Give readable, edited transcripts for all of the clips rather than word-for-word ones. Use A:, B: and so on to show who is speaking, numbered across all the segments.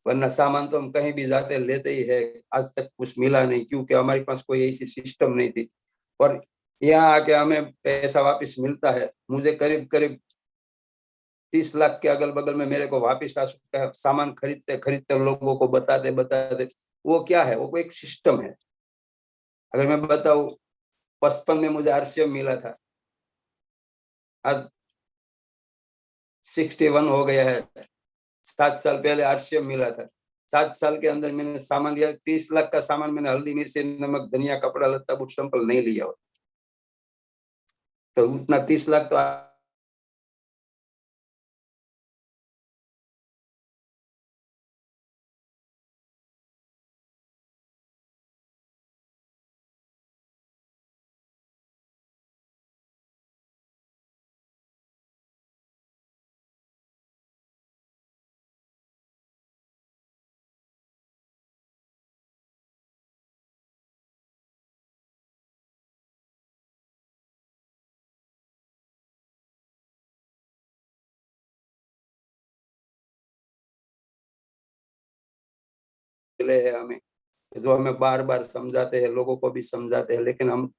A: वरना सामान तो हम कहीं भी जाते लेते ही है, आज तक कुछ मिला नहीं, क्योंकि हमारे पास कोई ऐसी सिस्टम नहीं थी। और यहाँ आके हमें पैसा वापस मिलता है। मुझे करीब करीब 30 लाख के अगल बगल में मेरे को वापस आ सकता है, सामान खरीदते खरीदते लोगों को बताते बताते। वो क्या है, वो एक सिस्टम है। अगर मैं बताऊं, 55 में मुझे आरसीएम मिला था, आज 61 हो गया है। 7 साल पहले आरसीएम मिला था। 7 साल के अंदर मैंने सामान लिया, 30 लाख का सामान मैंने हल्दी मिर्ची नमक धनिया कपड़ा लत्ता बूट संपल नहीं लिया हो, तो उतना 30 लाख तो मिले है हमें, जो हमें बार बार समझाते हैं, लोगों को भी समझाते हैं, लेकिन हम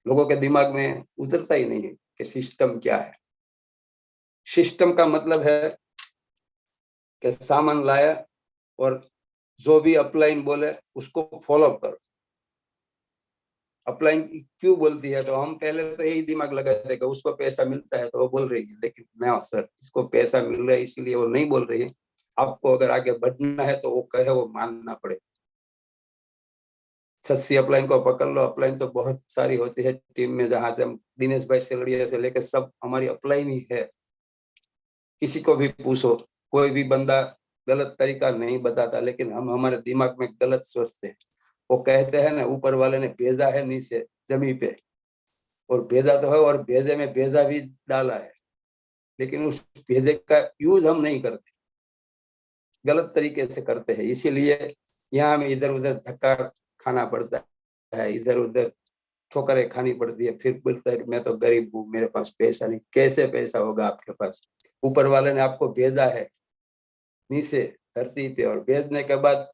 A: लोगों के दिमाग में उतरता ही नहीं है कि सिस्टम क्या है। सिस्टम का मतलब है कि सामान लाया और जो भी अपलाइन बोले उसको फॉलो करो। अपलाइन क्यों बोलती है, तो हम पहले तो यही दिमाग लगाते कि उसको पैसा मिलता है तो वो बोल रही है, लेकिन ना सर, इसको पैसा मिल रहा है इसीलिए वो नहीं बोल रही है। आपको अगर आगे बढ़ना है तो वो कहे वो मानना पड़े। सस्सी अपलाइन को पकड़ लो, अपलाइन तो बहुत सारी होती है टीम में, जहां से हम दिनेश भाई सेलड़िया से लेकर सब हमारी अपलाइन ही है। किसी को भी पूछो, कोई भी बंदा गलत तरीका नहीं बताता, लेकिन हम हमारे दिमाग में गलत सोचते हैं। वो कहते हैं ना, ऊपर वाले ने भेजा है नीचे जमीन पे, और भेजा तो है, और भेजे में भेजा भी डाला है, लेकिन उस भेजे का यूज हम नहीं करते, गलत तरीके से करते हैं। इसीलिए यहाँ हमें इधर उधर धक्का खाना पड़ता है, इधर उधर ठोकरें खानी पड़ती है। फिर बोलता है कि मैं तो गरीब हूँ, मेरे पास पैसा नहीं। कैसे पैसा होगा आपके पास? ऊपर वाले ने आपको भेजा है नीचे धरती पे, और भेजने के बाद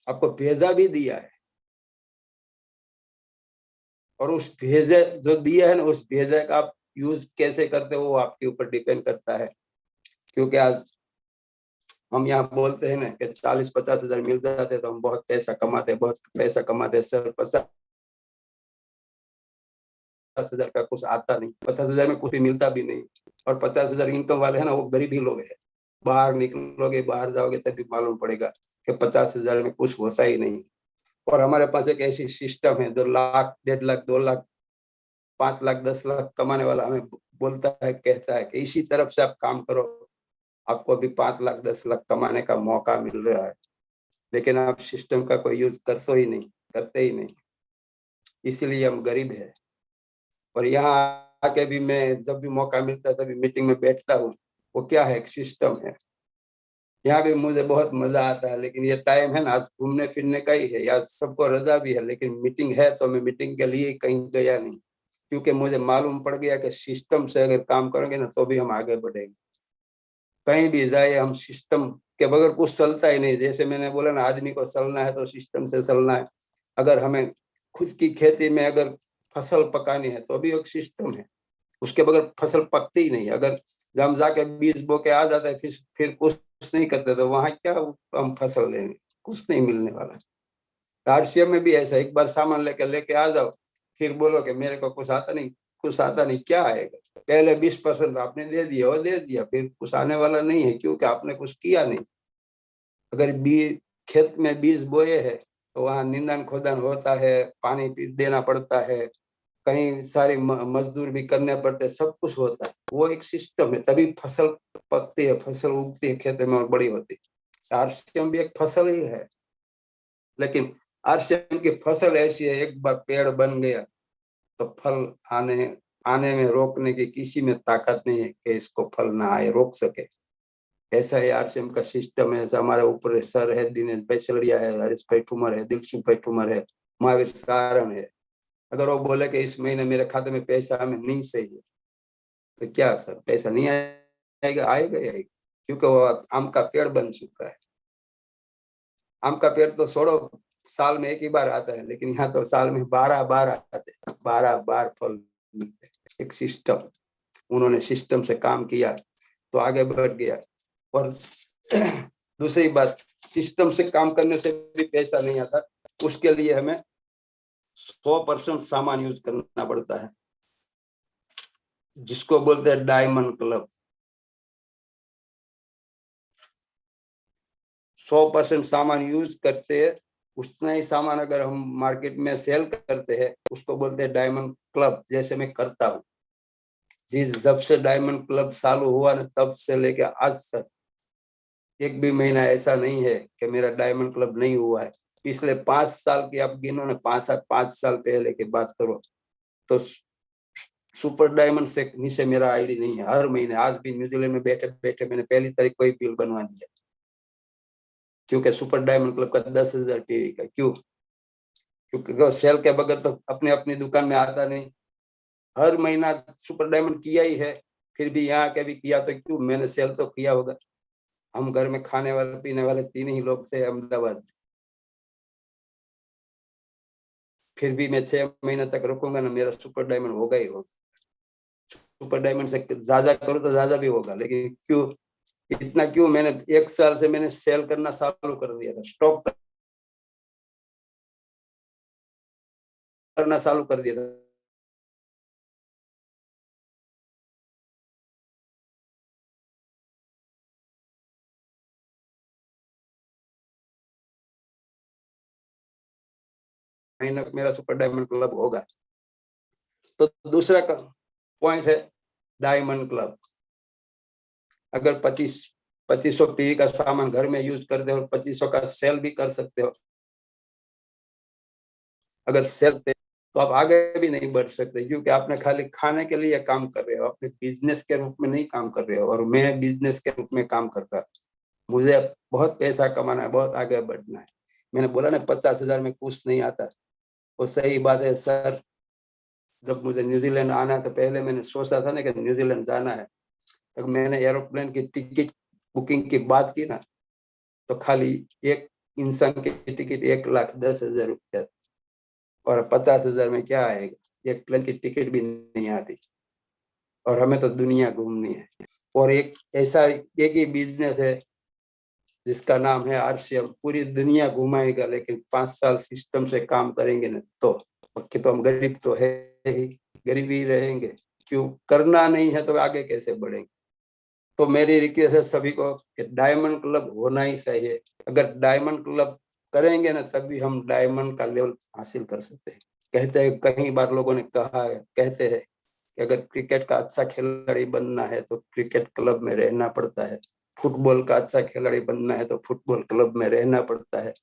A: आपको भेजा भी दिया है, और उस भेजे जो दिया है ना, उस भेजे का आप यूज कैसे करते हो वो आपके ऊपर डिपेंड करता है। क्योंकि आज हम यहाँ बोलते हैं ना कि 40-50 हजार मिल जाते तो हम बहुत पैसा कमाते, बहुत पैसा कमाते। सर 50 हजार का कुछ आता नहीं, 50 हजार में कुछ भी मिलता भी नहीं। और 50 हजार इनकम वाले है ना, वो गरीब ही लोग हैं। बाहर निकलोगे, बाहर जाओगे तभी मालूम पड़ेगा कि 50 हजार में कुछ होता ही नहीं। और हमारे पास एक ऐसी सिस्टम है, 2 लाख 1.5 लाख 2 लाख 5 लाख 10 लाख कमाने वाला हमें बोलता है, कहता है कि इसी तरफ से आप काम करो, आपको अभी 5 लाख 10 लाख कमाने का मौका मिल रहा है। लेकिन आप सिस्टम का कोई यूज करते ही नहीं, करते ही नहीं। इसीलिए हम गरीब है। और यहाँ आके भी मैं जब भी मौका मिलता है तभी मीटिंग में बैठता हूँ। वो क्या है, एक सिस्टम है। यहाँ भी मुझे बहुत मजा आता है, लेकिन ये टाइम है ना, आज घूमने फिरने का ही है, या सबको रजा भी है, लेकिन मीटिंग है तो मैं मीटिंग के लिए कहीं गया नहीं, क्योंकि मुझे मालूम पड़ गया कि सिस्टम से अगर काम करेंगे ना तो भी हम आगे बढ़ेंगे। कहीं भी जाए, हम सिस्टम के बगैर कुछ चलता ही नहीं। जैसे मैंने बोला ना, आदमी को चलना है तो सिस्टम से चलना है। अगर हमें खुद की खेती में अगर फसल पकानी है तो भी एक सिस्टम है, उसके बगैर फसल पकती ही नहीं। अगर हम जाके बीज बो के आ जाते हैं, फिर कुछ नहीं करते, तो वहां क्या हम फसल लेंगे? कुछ नहीं मिलने वाला। आरसीएम में भी ऐसा, एक बार सामान लेके आ जाओ, फिर बोलो कि मेरे को कुछ आता नहीं, कुछ आता नहीं, क्या आएगा? पहले 20% आपने दे दिया, वो दे दिया, फिर कुछ आने वाला नहीं है, क्योंकि आपने कुछ किया नहीं। अगर बीज खेत में बीज बोए है तो वहां निंदन खोदन होता है, पानी देना पड़ता है, कहीं सारी मजदूर भी करने पड़ते, सब कुछ होता है। वो एक सिस्टम है, तभी फसल पकती है, फसल उगती है खेत में और बड़ी होती है। आरसीएम भी एक फसल ही है, लेकिन आरसीएम की फसल ऐसी है, एक बार पेड़ बन गया तो फल आने आने में रोकने की किसी में ताकत नहीं है कि इसको फल ना आए, रोक सके। ऐसा ही आरसीएम का सिस्टम है। हमारे ऊपर सर है, दिनेश भाई सलड़िया है, हरीश भाई ठुमर है, दिलसुख भाई ठुमर है, महावीर सारण है। अगर वो बोले कि इस महीने मेरे खाते में पैसा हमें नहीं चाहिए, तो क्या सर, पैसा नहीं आएगा? आएगा ही आएगा, क्योंकि वो आम का पेड़ बन चुका है। आम का पेड़ तो छोड़ो, साल में एक ही बार आता है, लेकिन यहाँ तो साल में 12 बार आते हैं, 12 बार फल मिलते हैं। एक सिस्टम, उन्होंने सिस्टम से काम किया तो आगे बढ़ गया। और दूसरी बात, सिस्टम से काम करने से भी पैसा नहीं आता, उसके लिए हमें 100% सामान यूज करना पड़ता है, जिसको बोलते हैं डायमंड क्लब। 100% सामान यूज करते हैं, उतना ही सामान अगर हम मार्केट में सेल करते हैं, उसको बोलते हैं डायमंड क्लब, जैसे मैं करता हूँ। जब से डायमंड क्लब चालू हुआ ना, तब से लेके आज तक एक भी महीना ऐसा नहीं है कि मेरा डायमंड क्लब नहीं हुआ है। पिछले 5 साल की आप गिनो ना, 5 साल पहले की बात करो तो सुपर डायमंड से नीचे मेरा आईडी नहीं है। हर महीने, आज भी न्यूजीलैंड में बैठे बैठे मैंने 1 तारीख को ही बिल बनवा दिया, क्योंकि सुपर डायमंड क्लब का 10,000 टीवी का। क्यों? क्योंकि सेल के बगैर तो अपने अपनी दुकान में आता नहीं। हर महीना सुपर डायमंड किया ही है, फिर भी यहाँ के भी किया, तो क्यों? मैंने सेल तो किया होगा। हम घर में खाने वाले पीने वाले 3 ही लोग थे अहमदाबाद। फिर भी मैं 6 महीने तक रुकूंगा ना, मेरा सुपर डायमंड होगा ही होगा। सुपर डायमंड से ज्यादा करूँ तो ज्यादा भी होगा, लेकिन क्यों इतना? क्यों? मैंने 1 साल से मैंने सेल करना चालू कर दिया था, स्टॉक करना चालू कर दिया था। महीने मेरा सुपर डायमंड क्लब होगा। तो दूसरा पॉइंट है डायमंड क्लब। अगर 2500 पी का सामान घर में यूज करते हो और 2500 का सेल भी कर सकते हो। अगर सेल पे तो आप आगे भी नहीं बढ़ सकते, क्योंकि आपने खाली खाने के लिए काम कर रहे हो, अपने बिजनेस के रूप में नहीं काम कर रहे हो। और मैं बिजनेस के रूप में काम कर रहा हूँ। मुझे बहुत पैसा कमाना है, बहुत आगे बढ़ना है। मैंने बोला ना 50,000 में कुछ नहीं आता, वो सही बात है सर। जब मुझे न्यूजीलैंड आना था, पहले मैंने सोचा था ना कि न्यूजीलैंड जाना है, तो मैंने एरोप्लेन की टिकट बुकिंग की बात की ना, तो खाली एक इंसान की टिकट 1,10,000 रुपया, और 50,000 में क्या आएगा? एक प्लेन की टिकट भी नहीं आती, और हमें तो दुनिया घूमनी है। और एक ऐसा एक ही बिजनेस है जिसका नाम है आरसीएम, पूरी दुनिया घुमाएगा, लेकिन 5 साल सिस्टम से काम करेंगे ना, तो पक्के तो हम गरीब तो है ही, गरीब ही रहेंगे। क्यों? करना नहीं है तो आगे कैसे बढ़ेंगे? तो मेरी रिक्वेस्ट है सभी को कि डायमंड क्लब होना ही चाहिए। अगर डायमंड क्लब करेंगे ना, तभी हम डायमंड का लेवल हासिल कर सकते हैं। कहते हैं, कई बार लोगों ने कहा है, कहते हैं कि अगर क्रिकेट का अच्छा खिलाड़ी बनना है तो क्रिकेट क्लब में रहना पड़ता है, फुटबॉल का अच्छा खिलाड़ी बनना है तो फुटबॉल क्लब में रहना पड़ता है,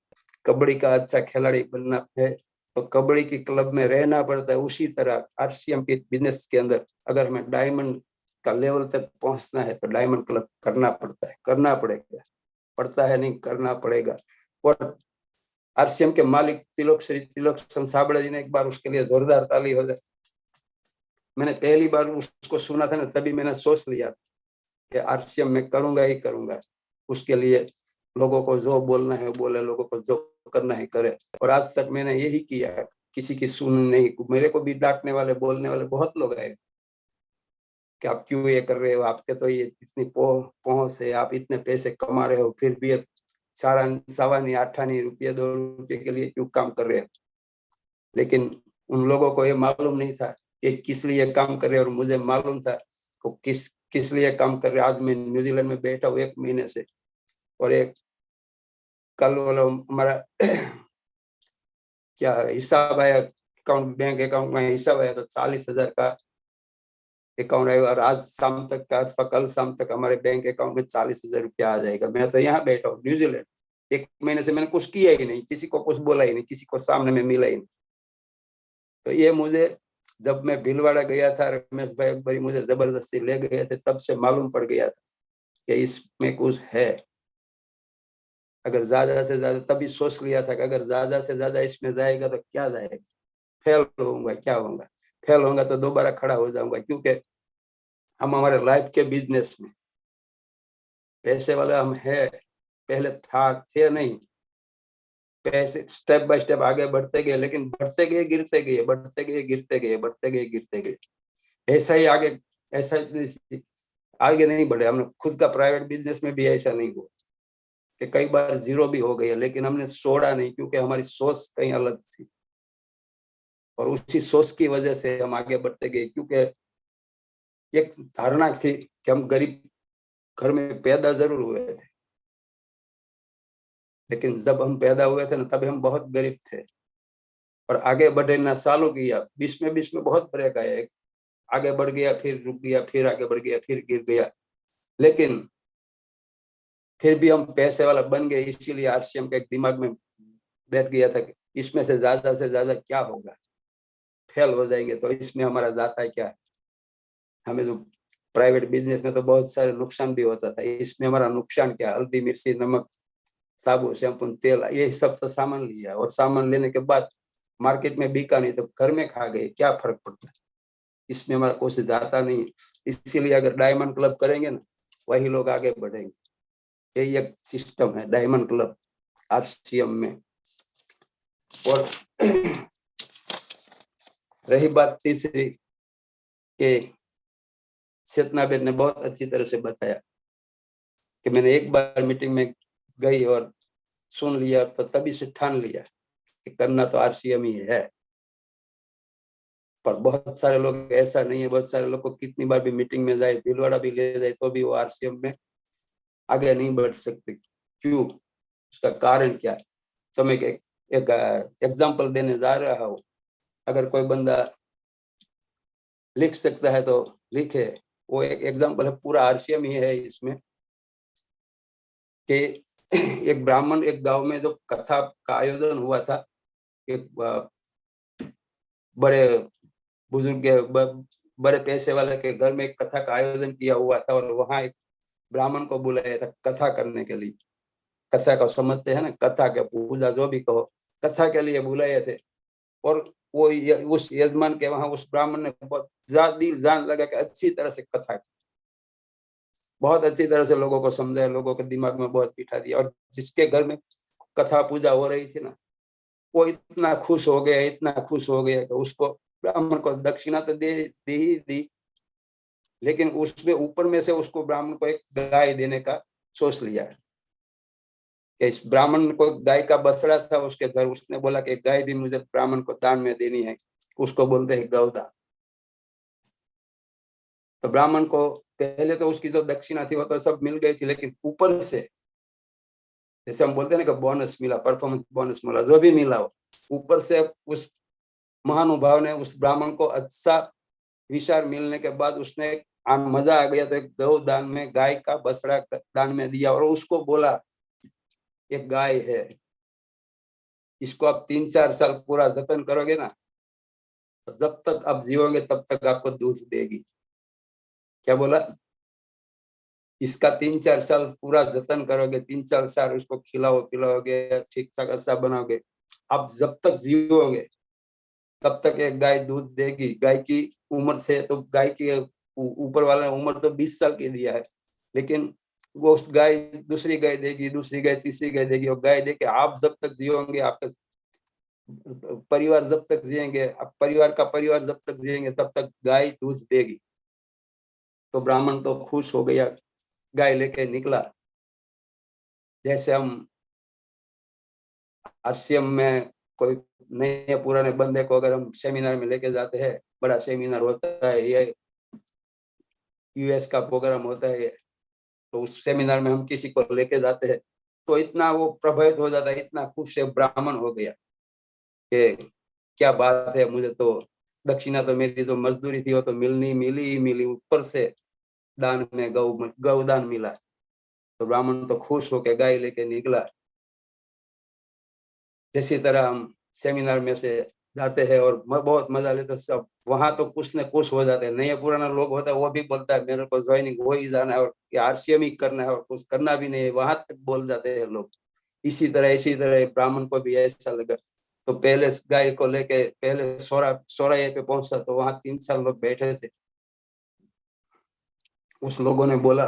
A: कबड्डी का अच्छा खिलाड़ी बनना है तो कबड्डी की क्लब में रहना पड़ता है। उसी तरह आरसीएम के बिजनेस के अंदर अगर हमें डायमंड का लेवल तक पहुंचना है तो डायमंड क्लब करना पड़ता है, करना पड़ेगा। पड़ता है नहीं, करना पड़ेगा। और आरसीएम के मालिक श्री तिलोक साबड़े जी ने एक बार उसके लिए जोरदार ताली हो जाए। मैंने पहली बार उसको सुना था ना, तभी मैंने सोच लिया कि आरसीएम में करूंगा ही करूंगा। उसके लिए लोगों को जो बोलना है बोले, लोगों को जो करना है करे। और आज तक मैंने यही किया है, किसी की सुन नहीं। मेरे को भी डांटने वाले, बोलने वाले बहुत लोग आए कि आप क्यों ये कर रहे हो, आपके तो ये इतनी पहुंच है, आप इतने पैसे कमा रहे हो, फिर भी सारा सवा नहीं, 8 नहीं, रुपये 2 रुपये के लिए क्यों काम कर रहे हो? लेकिन उन लोगों को ये मालूम नहीं था कि किस लिए काम कर रहे, और मुझे मालूम था वो किस किस लिए काम कर रहे। आज मैं न्यूजीलैंड में बैठा हूँ 1 महीने से, और एक कल वाला हमारा क्या हिसाब आया, अकाउंट, बैंक अकाउंट में हिसाब आया तो 40,000 का अकाउंट आएगा, और आज शाम तक का अथवा कल शाम तक हमारे बैंक अकाउंट में 40,000 रुपया आ जाएगा। मैं तो यहाँ बैठा हूँ न्यूजीलैंड, 1 महीने से मैंने कुछ किया ही नहीं, किसी को कुछ बोला ही नहीं, किसी को सामने में मिला ही नहीं। तो ये मुझे, जब मैं भीलवाड़ा गया था, रमेश भाई अकबरी मुझे जबरदस्ती ले गए थे, तब से मालूम पड़ गया था कि इसमें कुछ है। अगर ज्यादा से ज्यादा, तभी सोच लिया था कि अगर ज्यादा से ज्यादा इसमें जाएगा तो क्या जाएगा, फेल होऊंगा, क्या होगा? फेल होगा तो दोबारा खड़ा हो जाऊंगा, क्योंकि हम हमारे लाइफ के बिजनेस में पैसे वाला हम है, पहले थे नहीं। पैसे स्टेप बाय स्टेप आगे बढ़ते गए, लेकिन बढ़ते गए गिरते गए, बढ़ते गए गिरते गए, बढ़ते गए गिरते गए। ऐसा ही आगे, ऐसा आगे नहीं बढ़े। हमने खुद का प्राइवेट बिजनेस में भी ऐसा नहीं हुआ कि कई बार जीरो भी हो गई है, लेकिन हमने छोड़ा नहीं, क्योंकि हमारी सोच कहीं अलग थी और उसी सोच की वजह से हम आगे बढ़ते गए। क्योंकि एक धारणा थी कि हम गरीब घर में पैदा जरूर हुए थे, लेकिन जब हम पैदा हुए थे ना, तब हम बहुत गरीब थे और आगे बढ़े ना सालों किया, बीच में बहुत ब्रेक आया, आगे बढ़ गया, फिर रुक गया, फिर आगे बढ़ गया, फिर गिर गया, लेकिन फिर भी हम पैसे वाला बन गए। इसीलिए आरसीएम के दिमाग में बैठ गया था कि इसमें से ज्यादा क्या होगा, फेल हो जाएंगे तो इसमें हमारा जाता है क्या। हमें जो प्राइवेट बिजनेस में तो बहुत सारे नुकसान भी होता था, इसमें हमारा नुकसान क्या, हल्दी मिर्ची नमक साबुन शैम्पू तेल, ये सब तो सामान लिया, और सामान लेने के बाद मार्केट में बिका नहीं तो घर में खा गए, क्या फर्क पड़ता है, इसमें हमारा कुछ जाता नहीं। इसीलिए अगर डायमंड क्लब करेंगे ना, वही लोग आगे बढ़ेंगे। यही एक सिस्टम है डायमंड क्लब आरसीएम में। और रही बात तीसरी, के चेतनाबेन ने बहुत अच्छी तरह से बताया कि मैंने एक बार मीटिंग में गई और सुन लिया, तो तभी से ठान लिया कि करना तो आरसीएम ही है। पर बहुत सारे लोग ऐसा नहीं है, बहुत सारे लोग को कितनी बार भी मीटिंग में जाए, भीलवाड़ा भी ले जाए, तो भी वो आरसीएम में आगे नहीं बढ़ सकते। क्यों? उसका कारण क्या है? तो मैं एक एग्जाम्पल देने जा रहा हूँ। अगर कोई बंदा लिख सकता है तो लिखे। वो एक एग्जाम्पल है, पूरा आरसीएम ही है इसमें, कि एक ब्राह्मण एक गांव में जो कथा का आयोजन हुआ था, एक बड़े बुजुर्ग के बड़े पैसे वाले के घर में एक कथा का आयोजन किया हुआ था, और वहां एक ब्राह्मण को बुलाया था कथा करने के लिए। कथा को समझते हैं ना, कथा के पूजा जो भी कहो, कथा के लिए बुलाए थे। और वो उस यजमान के वहां उस ब्राह्मण ने बहुत दिल जान लगा कि अच्छी तरह से कथा, बहुत अच्छी तरह से लोगों को समझाया, लोगों के दिमाग में बहुत बिठा दिया। और जिसके घर में कथा पूजा हो रही थी ना, वो इतना खुश हो गया, इतना खुश हो गया कि उसको ब्राह्मण को दक्षिणा तो दे ही दी, लेकिन उसमें ऊपर में से उसको ब्राह्मण को एक गाय देने का सोच लिया कि इस ब्राह्मण को गाय का बछड़ा था उसके घर, उसने बोला कि गाय भी मुझे ब्राह्मण को दान में देनी है, उसको बोलते हैं गौदान। तो ब्राह्मण को पहले तो उसकी जो दक्षिणा थी वो तो सब मिल गई थी, लेकिन ऊपर से जैसे हम बोलते हैं ना कि बोनस मिला, परफॉर्मेंस बोनस मिला, जो भी मिला हो ऊपर से उस महानुभाव ने उस ब्राह्मण को अच्छा विचार मिलने के बाद उसने मजा आ गया तो एक गौ दान में गाय का बछड़ा दान में दिया, और उसको बोला एक गाय है, इसको आप 3-4 साल पूरा जतन करोगे ना, तो जब तक आप जीवोगे तब तक आपको दूध देगी। क्या बोला? इसका 3-4 साल पूरा जतन करोगे, 3-4 साल उसको खिलाओ पिलाओगे, ठीक ठाक अच्छा बनाओगे, आप जब तक जीवोगे तब तक एक गाय दूध देगी। गाय की उम्र से तो गाय की ऊपर वाला उम्र तो 20 साल की दिया है, लेकिन वो उस गाय दूसरी गाय देगी, दूसरी गाय तीसरी गाय देगी, और गाय देके आप जब तक जियोगे, आपका परिवार जब तक जिएंगे, आप परिवार का परिवार जब तक जिएंगे तब तक गाय दूध देगी। तो ब्राह्मण तो खुश हो गया, गाय लेके निकला। जैसे हम आरसीएम में कोई नए पुराने बंदे को अगर हम सेमिनार में लेके जाते हैं, बड़ा सेमिनार होता है, ये यूएस का प्रोग्राम होता है, तो उस सेमिनार में हम किसी को लेके जाते हैं, तो इतना वो प्रभावित हो जाता है, इतना खुश है ब्राह्मण हो गया कि क्या बात है, मुझे तो दक्षिणा तो मेरी जो मजदूरी थी वो तो मिली, ऊपर से दान में गौदान मिला। तो ब्राह्मण तो खुश होकर गाय लेके निकला। इसी तरह हम सेमिनार में से जाते हैं और बहुत मजा लेते, सब वहां तो कुछ न कुछ हो जाते हैं। नए पुराना लोग होता है वो भी बोलता है मेरे को ज्वाइनिंग हो ही जाना है और आरसीएम ही करना है और कुछ करना भी नहीं है, वहां तक बोल जाते हैं लोग। इसी तरह ब्राह्मण को भी ऐसा लगा, तो पहले गाय को लेके पहले सोराये पे पहुंचा, तो वहां 3-4 लोग बैठे थे। उस लोगों ने बोला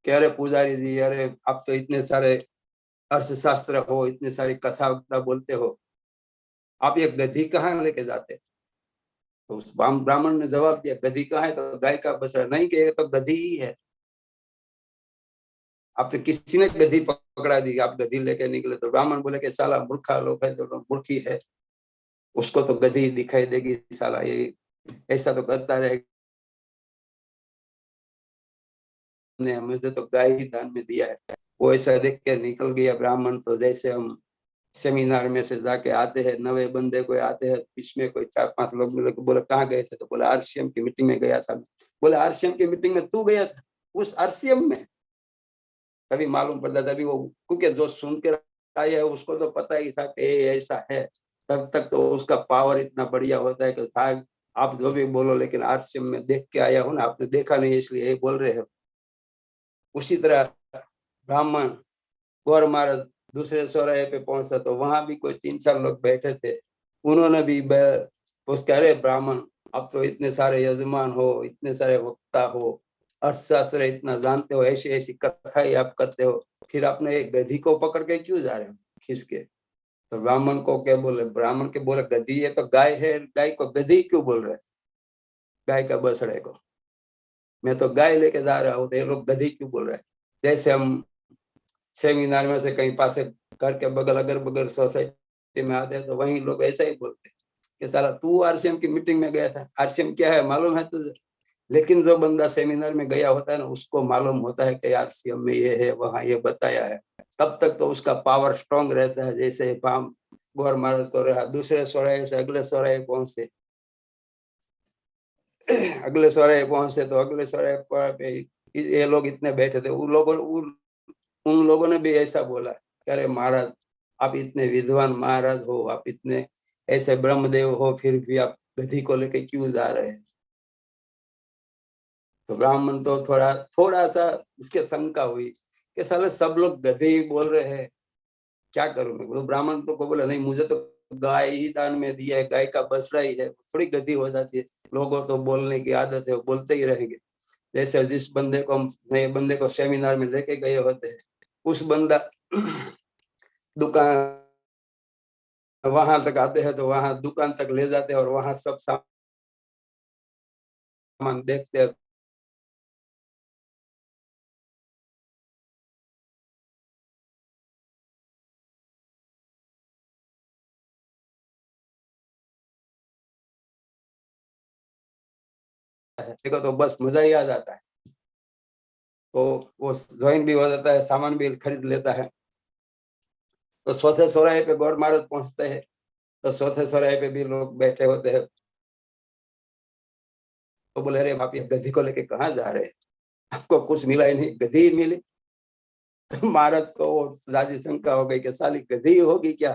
A: कि अरे पुजारी जी, अरे आप तो इतने सारे अर्थशास्त्र हो, इतनी सारी कथा वक्ता बोलते हो, आप एक गधी कहाँ लेके जाते? तो उस ब्राह्मण ने जवाब दिया, गधी कहाँ है? तो गाय का बछड़ा। नहीं कि ये तो गधी ही है। आप तो किसी ने गधी पकड़ा दी, आप गधी लेके निकले। तो ब्राह्मण बोले कि साला मूर्खा लोग है, तो मूर्खी है, उसको तो गधी दिखाई देगी, साला ये ऐसा तो करता रहेगा, मुझे तो गाय ही दान में दिया है। वो ऐसा देख के निकल गया ब्राह्मण। तो जैसे हम सेमिनार में से जाके आते हैं, नवे बंदे कोई आते हैं, इसमें कोई 4-5 लोग मिले, बोले कहाँ गए थे? तो बोले आरसीएम की मीटिंग में गया था। बोले आरसीएम की मीटिंग में तू गया था? उस आरसीएम में? तभी मालूम पड़ता, तभी वो, क्योंकि जो सुन के आया है उसको तो पता ही था कि ऐसा है। तब तक तो उसका पावर इतना बढ़िया होता है कि था, आप जो भी बोलो, लेकिन आरसीएम में देख के आया हूँ ना, आपने देखा नहीं इसलिए ये बोल रहे हो। उसी तरह ब्राह्मण गौर महाराज दूसरे चौराहे पे पहुंचा, तो वहां भी कोई 3-4 लोग बैठे थे। उन्होंने भी कह रहे, ब्राह्मण आप तो इतने सारे यजमान हो, इतने सारे वक्ता हो, अर्थशास्त्र इतना जानते हो, ऐसी ऐसी कथाएं आप करते हो, फिर आपने एक गधी को पकड़ के क्यों जा रहे हो खींच के? तो ब्राह्मण को क्या बोले? ब्राह्मण के बोले, गधी है तो गाय है, गाय को गधी क्यों बोल रहे? गाय का बछड़े को मैं तो गाय लेके जा रहा हूँ, तो ये लोग गधी क्यों बोल रहे हैं? जैसे हम सेमिनार में से कहीं पासे घर के बगल, अगर बगल सोसाइटी में आते हैं, तो वहीं लोग ऐसा ही बोलते हैं कि साला तू आरसीएम की मीटिंग में गया था, आरसीएम क्या है मालूम है तुझे? लेकिन जो बंदा सेमिनार में गया होता है ना, उसको मालूम होता है कि आरसीएम में ये है, वहां ये बताया है। तब तक तो उसका पावर स्ट्रांग रहता है। जैसे पाम गौर महाराज को रहा, दूसरे चौराहे से अगले चौराहे पहुंचे, अगले चौराहे पहुंचे तो अगले चौराहे पर ये लोग इतने बैठे थे, उन लोगों ने भी ऐसा बोला, अरे महाराज आप इतने विद्वान महाराज हो, आप इतने ऐसे ब्रह्मदेव हो, फिर भी आप गधी को लेके क्यों जा रहे हैं? तो ब्राह्मण तो थोड़ा थोड़ा सा उसके शंका हुई कि साले सब लोग गधे ही बोल रहे हैं, क्या करूं मैं? तो ब्राह्मण तो को बोला, नहीं मुझे तो गाय ही दान में दिया है, गाय का बछड़ा ही है, थोड़ी गधी हो जाती है। लोगों तो बोलने की आदत है, वो बोलते ही रहेंगे। जैसे जिस बंदे को हम नए बंदे को सेमिनार में लेके गए होते हैं, उस बंदा दुकान वहां तक आते हैं, तो वहां दुकान तक ले जाते हैं और वहां सब सामान देखते हैं। देखो तो बस मजा ही आ जाता है। तो वो ज्वाइन भी हो जाता है, सामान भी खरीद लेता है। तो चौथे चौराहे पे गौर महाराज पहुंचते हैं, तो चौथे चौराहे पे भी लोग बैठे होते हैं। तो बोले, अरे आप ये गधी को लेके कहाँ जा रहे हैं? आपको कुछ मिला ही नहीं, गधी ही मिली। तो महाराज को वो राजी शंका हो गई कि साली गधी होगी क्या?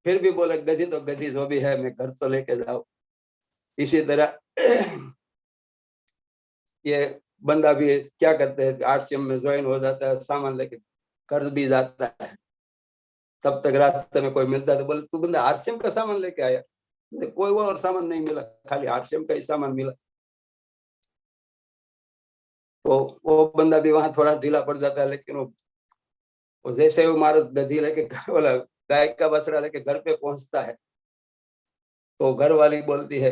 A: फिर भी बोले, गधी तो गधी जो भी है, मैं घर तो लेके जाऊं। इसी तरह ये बंदा भी क्या करते हैं, आरसीएम में ज्वाइन हो जाता है, सामान लेके घर भी जाता है। तब तक रास्ते में कोई मिलता है, तो बोले तू बंदा आरसीएम का सामान लेके आया? कोई वो और सामान नहीं मिला, खाली आरसीएम का ही सामान मिला। तो वो बंदा भी वहां थोड़ा ढीला पड़ जाता है, लेकिन वो जैसे वो मारो गधी लेके बोला गाय का बछड़ा लेके घर पे पहुंचता है, तो घर वाली बोलती है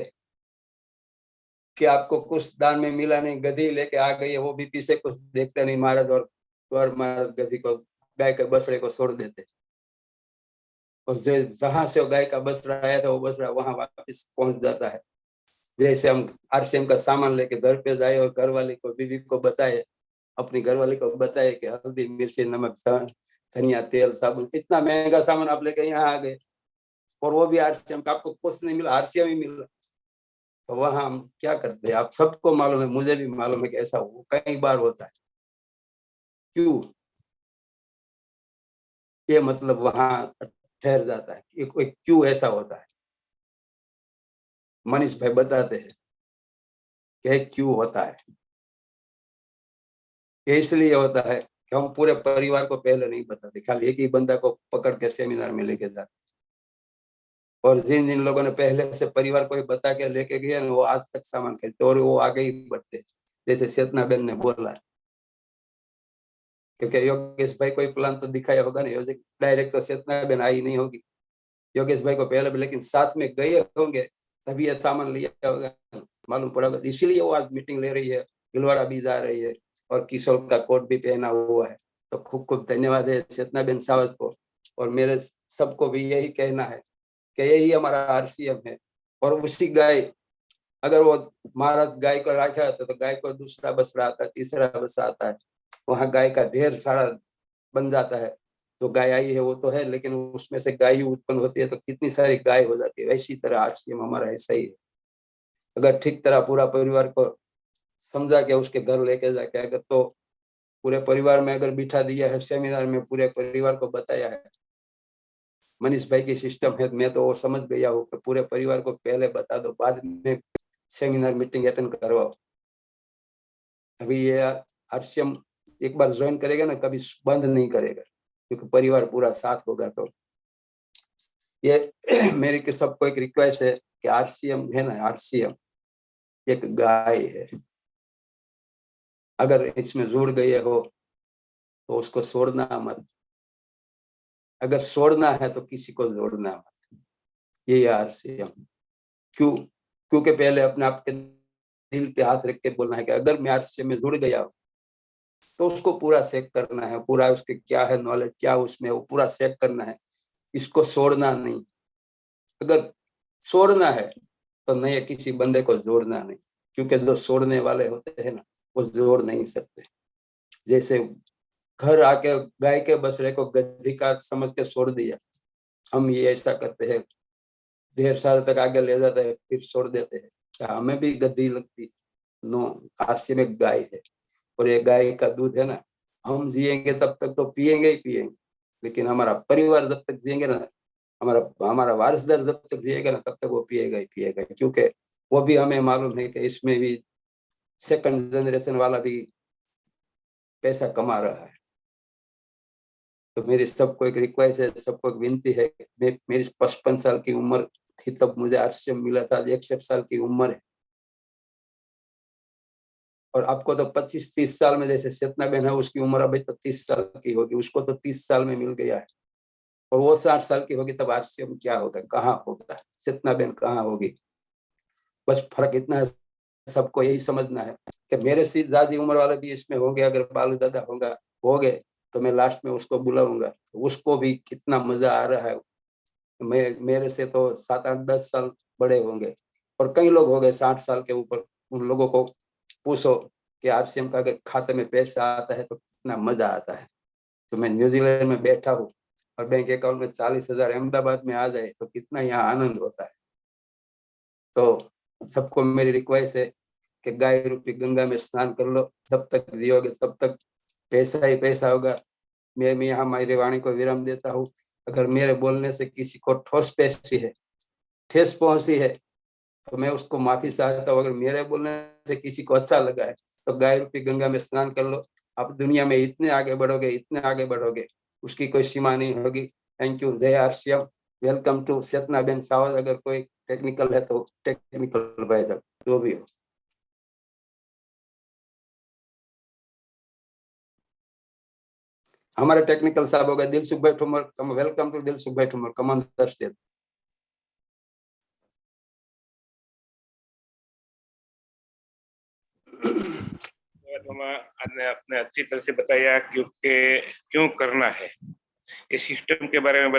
A: कि आपको कुछ दान में मिला नहीं, गधी लेके आ गई है। वो भी पीछे कुछ देखते नहीं महाराज, और महाराज गधी को, गाय के बछड़े को छोड़ देते। और जो जहां से वो गाय का बछड़ा आया था, वो बछड़ा वहां वापस पहुंच जाता है। जैसे हम आरसीएम का सामान लेके घर पे जाए और घर वाले को, बीवी को बताए, अपनी घरवाली को बताए कि हल्दी मिर्ची नमक धनिया तेल साबुन, इतना महंगा सामान आप लेके यहाँ आ गए, और वो भी आरसीएम का, आपको कुछ नहीं मिला, आरसीएम ही मिला। तो वहां हम क्या करते हैं, आप सबको मालूम है, मुझे भी मालूम है कि ऐसा कई बार होता है। क्यों? ये मतलब वहां ठहर जाता है कि कोई क्यों ऐसा होता है। मनीष भाई बताते हैं कि क्यों होता है। ये इसलिए होता है कि हम पूरे परिवार को पहले नहीं बताते, खाली एक ही बंदा को पकड़ के सेमिनार में लेके जाते। और जिन जिन लोगों ने पहले से परिवार को बता के लेके गए ना, वो आज तक सामान खरीदते और वो आगे ही बढ़ते। जैसे चेतना बेन ने बोला, क्योंकि योगेश भाई कोई प्लान तो दिखाया होगा नहीं, डायरेक्ट तो चेतना बेन आई नहीं होगी योगेश भाई को पहले भी, लेकिन साथ में गए होंगे तभी ये सामान लिया होगा, मालूम पड़ा होगा। इसीलिए वो आज मीटिंग ले रही है, भिलवाड़ा भी जा रही है और किशोर का कोट भी पहना हुआ है। तो खूब खूब धन्यवाद है चेतना बेन सावत को। और मेरे सबको भी यही कहना है कि यही हमारा आरसीएम है। और उसी गाय, अगर वो महाराज गाय को रखा तो गाय को दूसरा बछड़ा आता है, तीसरा बछड़ा आता है, वहां गाय का ढेर सारा बन जाता है। तो गाय आई है वो तो है, लेकिन उसमें से गाय उत्पन्न होती है तो कितनी सारी गाय हो जाती है। वैसी तरह आरसीएम हमारा ऐसा ही है। अगर ठीक तरह पूरा परिवार को समझा के उसके घर लेके जाके, अगर तो पूरे परिवार में अगर बिठा दिया है सेमिनार में, पूरे परिवार को बताया है, मनीष भाई की सिस्टम है, मैं तो वो समझ गया हूँ कि पूरे परिवार को पहले बता दो, बाद में सेमिनार मीटिंग अटेंड करवाओ। अभी ये आरसीएम एक बार ज्वाइन करेगा ना, कभी बंद नहीं करेगा, क्योंकि परिवार पूरा साथ होगा। तो ये मेरी के सबको एक रिक्वेस्ट है कि आरसीएम है ना, आरसीएम एक गाय है। अगर इसमें जुड़ गए हो तो उसको छोड़ना मत, अगर छोड़ना है तो किसी को जोड़ना मत। ये आरसीएम क्योंकि पहले अपने आप के दिल पे हाथ रख के बोलना है कि अगर मैं आरसीएम में जुड़ गया तो उसको पूरा चेक करना है, पूरा उसके क्या है नॉलेज, क्या उसमें वो पूरा चेक करना है, इसको छोड़ना नहीं। अगर छोड़ना है तो नए किसी बंदे को जोड़ना नहीं, क्योंकि जो छोड़ने वाले होते हैं ना वो जोड़ नहीं सकते। जैसे घर आके गाय के बछड़े को गद्दी का समझ के छोड़ दिया, हम ये ऐसा करते हैं, ढेर साल तक आगे ले जाते हैं फिर छोड़ देते हैं, हमें भी गद्दी लगती। नो, आरसी में गाय है और ये गाय का दूध है ना, हम जिएंगे तब तक तो पिएंगे ही पिएंगे, लेकिन हमारा परिवार जब तक जिएंगे ना, हमारा हमारा वारिसदार जब तक जिएगा ना, तब तक वो पिएगा ही पिएगा। क्योंकि वो भी हमें मालूम है कि इसमें भी सेकंड जनरेशन वाला भी पैसा कमा रहा है। तो मेरी सबको एक रिक्वेस्ट है, सबको एक विनती है। मेरी 55 साल की उम्र थी तब मुझे आरसीएम मिला था, 61 साल की उम्र है। और आपको तो 25-30 साल में, जैसे चेतना बहन है उसकी उम्र अभी तो 30 साल की होगी, उसको तो 30 साल में मिल गया है। और वो 60 साल की होगी तब आरसीएम क्या होगा, कहाँ होगा, चेतना बहन कहाँ होगी। बस फर्क इतना है, सबको यही समझना है कि मेरे से ज्यादा उम्र वाले भी इसमें होंगे। अगर बालू दादा होगा हो गए तो मैं लास्ट में उसको बुलाऊंगा, उसको भी कितना मजा आ रहा है। मैं मेरे से तो 7-8-10 साल बड़े होंगे, और कई लोग हो गए 60 साल के ऊपर। उन लोगों को पूछो कि आरसीएम का अगर खाते में पैसा आता है तो कितना मजा आता है। तो मैं न्यूजीलैंड में बैठा हूँ और बैंक अकाउंट में 40,000 अहमदाबाद में आ जाए तो कितना यहाँ आनंद होता है। तो सबको मेरी रिक्वेस्ट है कि गाय रूपी गंगा में स्नान कर लो, जब तक जियोगे तब तक पैसा ही पैसा होगा। मैं यहाँ मेरी वाणी को विराम देता हूँ। अगर मेरे बोलने से किसी को ठेस पहुंची है तो मैं उसको माफी चाहता हूँ। अगर मेरे बोलने से किसी को अच्छा लगा है तो गाय रूपी गंगा में स्नान कर लो। आप दुनिया में इतने आगे बढ़ोगे, इतने आगे बढ़ोगे, उसकी कोई सीमा नहीं होगी। Thank you. जय RCM. Welcome to Chetna Ben Savat. अगर कोई टेक्निकल है तो टेक्निकल भाई साहब जो भी हो। हमारे टेक्निकल साहब हो गए Dilsukh bhai Thumar. Welcome to Dilsukh bhai Thumar. Come on the stage.
B: आपने अपने अच्छी तरह से बताया क्यों करना है, इस सिस्टम के बारे में